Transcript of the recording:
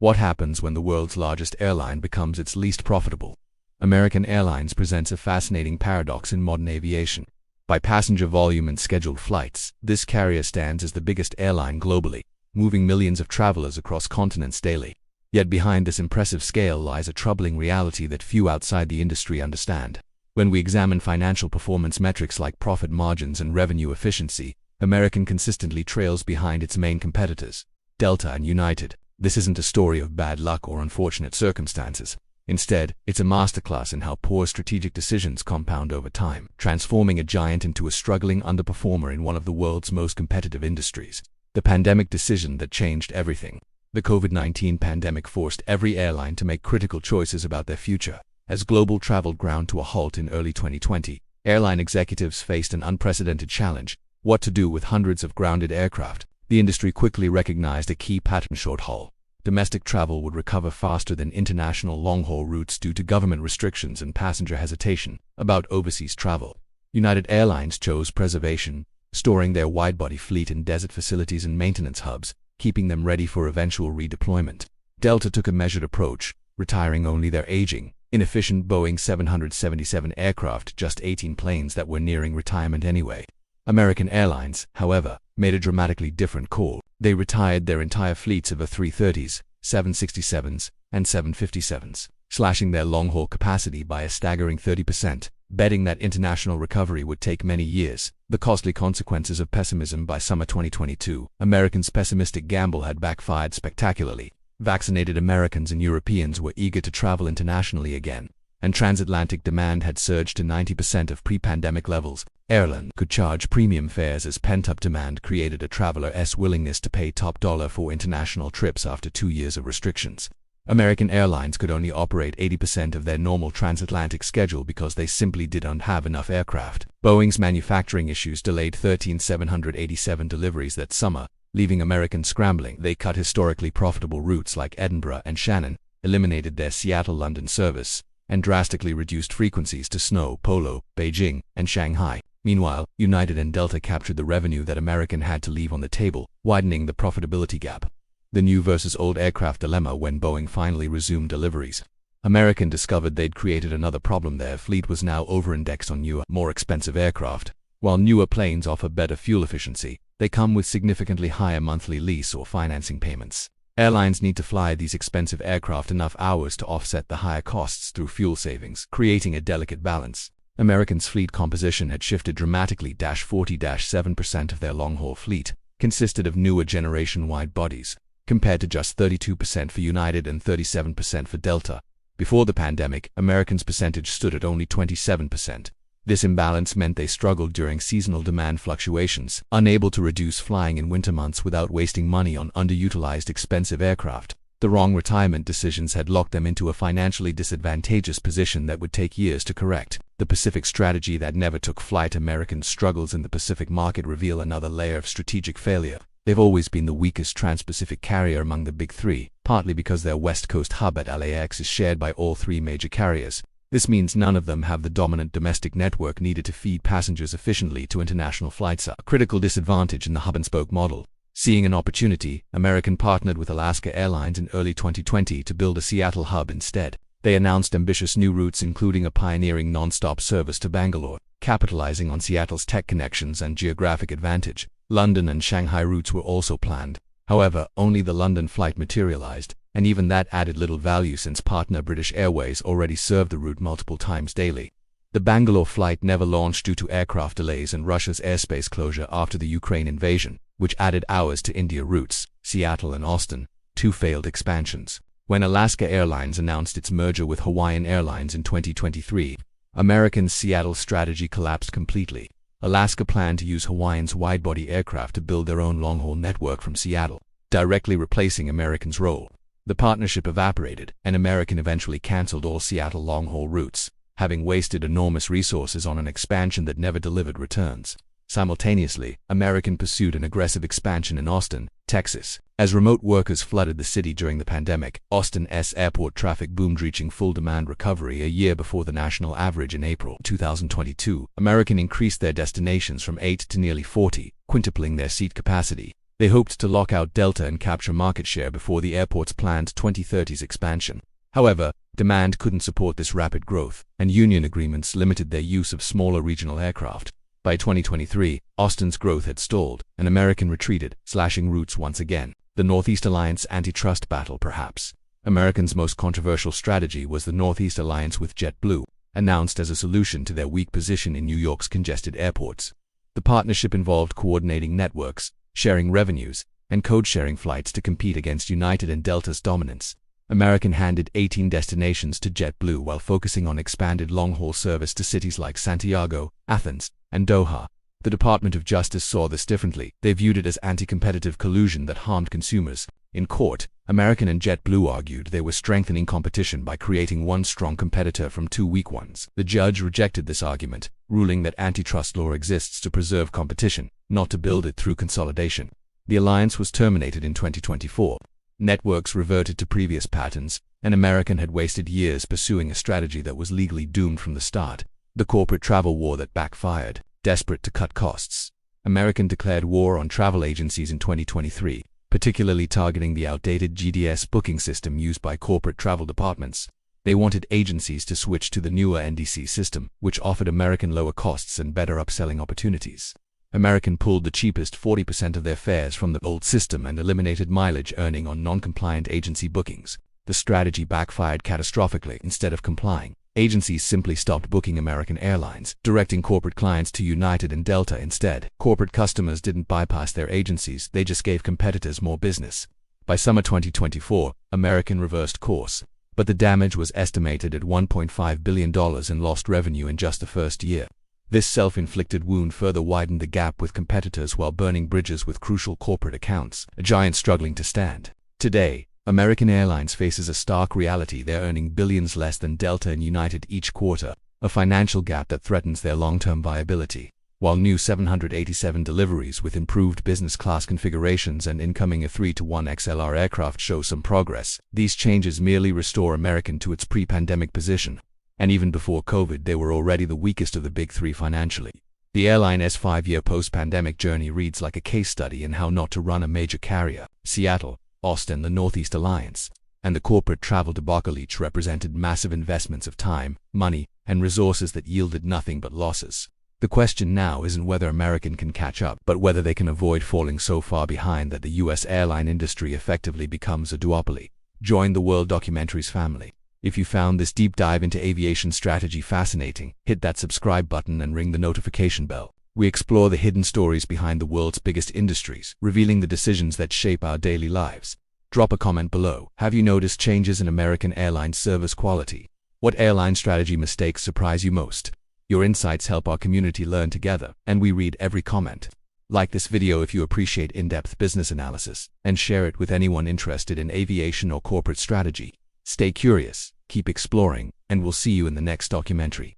What happens when the world's largest airline becomes its least profitable? American Airlines presents a fascinating paradox in modern aviation. By passenger volume and scheduled flights, this carrier stands as the biggest airline globally, moving millions of travelers across continents daily. Yet behind this impressive scale lies a troubling reality that few outside the industry understand. When we examine financial performance metrics like profit margins and revenue efficiency, American consistently trails behind its main competitors, Delta and United. This isn't a story of bad luck or unfortunate circumstances. Instead, it's a masterclass in how poor strategic decisions compound over time, transforming a giant into a struggling underperformer in one of the world's most competitive industries. The pandemic decision that changed everything. The COVID-19 pandemic forced every airline to make critical choices about their future. As global travel ground to a halt in early 2020, airline executives faced an unprecedented challenge: what to do with hundreds of grounded aircraft. The industry quickly recognized a key pattern: short-haul. Domestic travel would recover faster than international long-haul routes due to government restrictions and passenger hesitation about overseas travel. United Airlines chose preservation, storing their wide-body fleet in desert facilities and maintenance hubs, keeping them ready for eventual redeployment. Delta took a measured approach, retiring only their aging, inefficient Boeing 777 aircraft, just 18 planes that were nearing retirement anyway. American Airlines, however, made a dramatically different call. They retired their entire fleets of A330s, 767s, and 757s, slashing their long-haul capacity by a staggering 30%, betting that international recovery would take many years. The costly consequences of pessimism. By summer 2022, Americans' pessimistic gamble had backfired spectacularly. Vaccinated Americans and Europeans were eager to travel internationally again, and transatlantic demand had surged to 90% of pre-pandemic levels. Airline could charge premium fares as pent-up demand created a traveler's willingness to pay top dollar for international trips after 2 years of restrictions. American Airlines could only operate 80% of their normal transatlantic schedule because they simply didn't have enough aircraft. Boeing's manufacturing issues delayed 13 787 deliveries that summer, leaving Americans scrambling. They cut historically profitable routes like Edinburgh and Shannon, eliminated their Seattle-London service, and drastically reduced frequencies to São Paulo, Beijing, and Shanghai. Meanwhile, United and Delta captured the revenue that American had to leave on the table, widening the profitability gap. The new versus old aircraft dilemma. When Boeing finally resumed deliveries, American discovered they'd created another problem. Their fleet was now over-indexed on newer, more expensive aircraft. While newer planes offer better fuel efficiency, they come with significantly higher monthly lease or financing payments. Airlines need to fly these expensive aircraft enough hours to offset the higher costs through fuel savings, creating a delicate balance. American's fleet composition had shifted dramatically. 40-7% of their long-haul fleet consisted of newer generation wide bodies, compared to just 32% for United and 37% for Delta. Before the pandemic, American's percentage stood at only 27%. This imbalance meant they struggled during seasonal demand fluctuations, unable to reduce flying in winter months without wasting money on underutilized expensive aircraft. The wrong retirement decisions had locked them into a financially disadvantageous position that would take years to correct. The Pacific strategy that never took flight. American struggles in the Pacific market reveal another layer of strategic failure. They've always been the weakest trans-Pacific carrier among the big three, partly because their West Coast hub at LAX is shared by all three major carriers. This means none of them have the dominant domestic network needed to feed passengers efficiently to international flights, a critical disadvantage in the hub-and-spoke model. Seeing an opportunity, American partnered with Alaska Airlines in early 2020 to build a Seattle hub instead. They announced ambitious new routes, including a pioneering non-stop service to Bangalore, capitalizing on Seattle's tech connections and geographic advantage. London and Shanghai routes were also planned. However, only the London flight materialized, and even that added little value since partner British Airways already served the route multiple times daily. The Bangalore flight never launched due to aircraft delays and Russia's airspace closure after the Ukraine invasion, which added hours to India routes. Seattle and Austin, two failed expansions. When Alaska Airlines announced its merger with Hawaiian Airlines in 2023, American's Seattle strategy collapsed completely. Alaska planned to use Hawaiian's wide-body aircraft to build their own long-haul network from Seattle, directly replacing American's role. The partnership evaporated, and American eventually canceled all Seattle long-haul routes, having wasted enormous resources on an expansion that never delivered returns. Simultaneously, American pursued an aggressive expansion in Austin, Texas. As remote workers flooded the city during the pandemic, Austin's airport traffic boomed, reaching full demand recovery a year before the national average in April 2022. American increased their destinations from 8 to nearly 40, quintupling their seat capacity. They hoped to lock out Delta and capture market share before the airport's planned 2030s expansion. However, demand couldn't support this rapid growth, and union agreements limited their use of smaller regional aircraft. By 2023, Austin's growth had stalled, and American retreated, slashing routes once again. The Northeast Alliance antitrust battle, perhaps. American's most controversial strategy was the Northeast Alliance with JetBlue, announced as a solution to their weak position in New York's congested airports. The partnership involved coordinating networks, sharing revenues, and code-sharing flights to compete against United and Delta's dominance. American handed 18 destinations to JetBlue while focusing on expanded long-haul service to cities like Santiago, Athens, and Doha. The Department of Justice saw this differently. They viewed it as anti-competitive collusion that harmed consumers. In court, American and JetBlue argued they were strengthening competition by creating one strong competitor from two weak ones. The judge rejected this argument, ruling that antitrust law exists to preserve competition, not to build it through consolidation. The alliance was terminated in 2024. Networks reverted to previous patterns, and American had wasted years pursuing a strategy that was legally doomed from the start. The corporate travel war that backfired. Desperate to cut costs, American declared war on travel agencies in 2023, particularly targeting the outdated GDS booking system used by corporate travel departments. They wanted agencies to switch to the newer NDC system, which offered American lower costs and better upselling opportunities. American pulled the cheapest 40% of their fares from the old system and eliminated mileage earning on non-compliant agency bookings. The strategy backfired catastrophically. Instead of complying, agencies simply stopped booking American Airlines, directing corporate clients to United and Delta instead. Corporate customers didn't bypass their agencies, they just gave competitors more business. By summer 2024, American reversed course, but the damage was estimated at $1.5 billion in lost revenue in just the first year. This self-inflicted wound further widened the gap with competitors while burning bridges with crucial corporate accounts, a giant struggling to stand. Today, American Airlines faces a stark reality: they're earning billions less than Delta and United each quarter, a financial gap that threatens their long-term viability. While new 787 deliveries with improved business class configurations and incoming A321 XLR aircraft show some progress, these changes merely restore American to its pre-pandemic position. And even before COVID, they were already the weakest of the big three financially. The airline's 5-year post-pandemic journey reads like a case study in how not to run a major carrier. Seattle, Austin, the Northeast Alliance, and the corporate travel debacle each represented massive investments of time, money, and resources that yielded nothing but losses. The question now isn't whether American can catch up, but whether they can avoid falling so far behind that the U.S. airline industry effectively becomes a duopoly. Join the World Documentaries family. If you found this deep dive into aviation strategy fascinating, hit that subscribe button and ring the notification bell. We explore the hidden stories behind the world's biggest industries, revealing the decisions that shape our daily lives. Drop a comment below. Have you noticed changes in American Airlines service quality? What airline strategy mistakes surprise you most? Your insights help our community learn together, and we read every comment. Like this video if you appreciate in-depth business analysis, and share it with anyone interested in aviation or corporate strategy. Stay curious, keep exploring, and we'll see you in the next documentary.